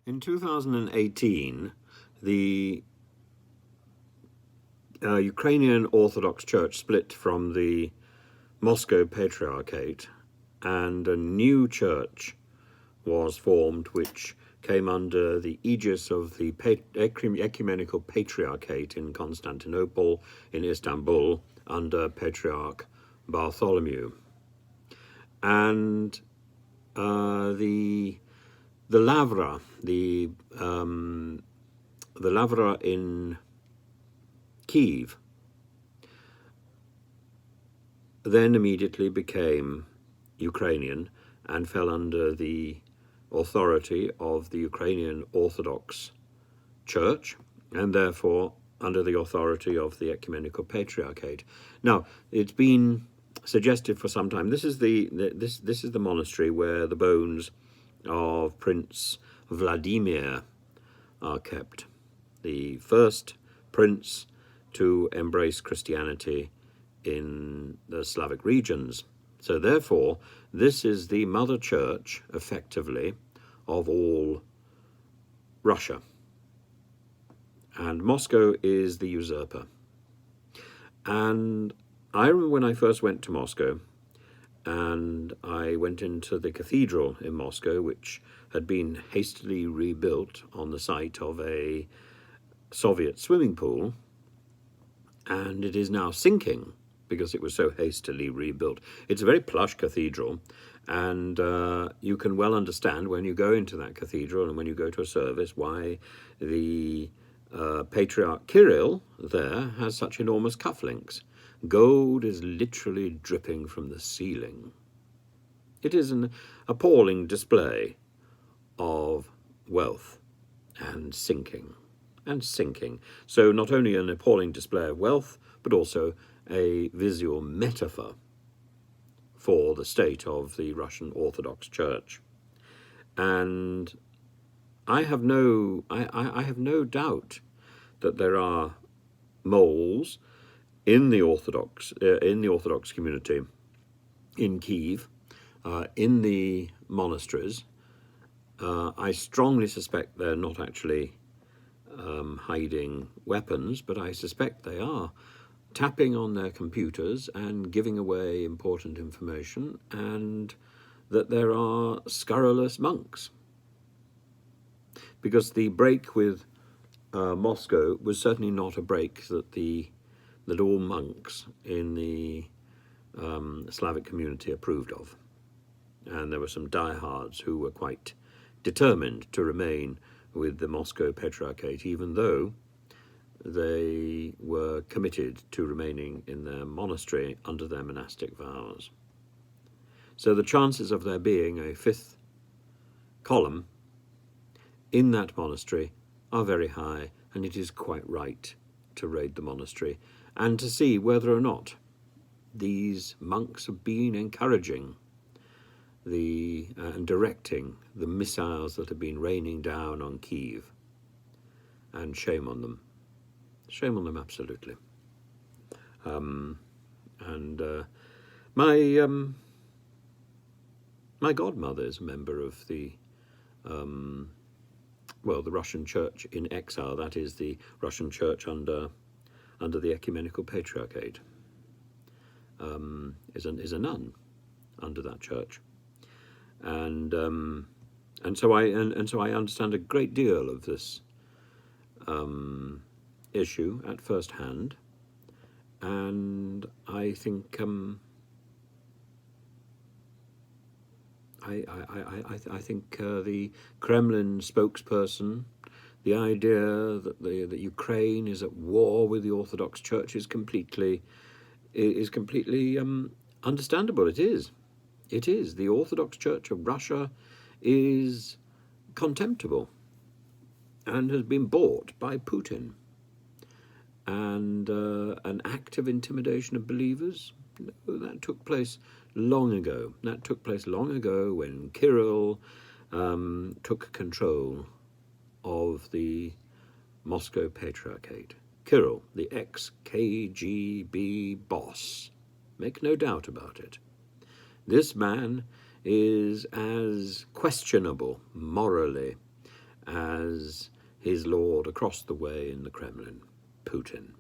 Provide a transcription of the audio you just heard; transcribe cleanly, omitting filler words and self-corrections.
In 2018, the Ukrainian Orthodox Church split from the Moscow Patriarchate, and a new church was formed which came under the aegis of the Ecumenical Patriarchate in Constantinople, in Istanbul, under Patriarch Bartholomew. And the lavra, the lavra in Kiev, then immediately became Ukrainian and fell under the authority of the Ukrainian Orthodox Church, and therefore under the authority of the Ecumenical Patriarchate. Now, it's been suggested for some time. This is the monastery where the bones of Prince Vladimir are kept, the first prince to embrace Christianity in the Slavic regions. So therefore, this is the mother church, effectively, of all Russia. And Moscow is the usurper. And I remember when I first went to Moscow, and I went into the Cathedral in Moscow, which had been hastily rebuilt on the site of a Soviet swimming pool, and it is now sinking because it was so hastily rebuilt. It's a very plush cathedral, and you can well understand when you go into that cathedral and when you go to a service why the Patriarch Kirill there has such enormous cufflinks. Gold is literally dripping from the ceiling. It is an appalling display of wealth and sinking. So not only an appalling display of wealth, but also a visual metaphor for the state of the Russian Orthodox Church. And I have no doubt that there are moles in the Orthodox community in Kiev, in the monasteries. I strongly suspect they're not actually hiding weapons, but I suspect they are tapping on their computers and giving away important information, and that there are scurrilous monks. Because the break with Moscow was certainly not a break that all monks in the Slavic community approved of. And there were some diehards who were quite determined to remain with the Moscow Patriarchate, even though they were committed to remaining in their monastery under their monastic vows. So the chances of there being a fifth column in that monastery are very high, and it is quite right to raid the monastery and to see whether or not these monks have been encouraging and directing the missiles that have been raining down on Kiev. And shame on them. Shame on them, absolutely. My godmother is a member of the Russian Church in exile. That is the Russian Church under the Ecumenical Patriarchate. Is a nun under that church, and so I understand a great deal of this issue at first hand, and I think I think the Kremlin spokesperson, the idea that Ukraine is at war with the Orthodox Church is completely understandable. It is. The Orthodox Church of Russia is contemptible and has been bought by Putin. And an act of intimidation of believers, no, that took place long ago. That took place long ago when Kirill took control of the Moscow Patriarchate. Kirill, the ex-KGB boss. Make no doubt about it. This man is as questionable morally as his lord across the way in the Kremlin, Putin.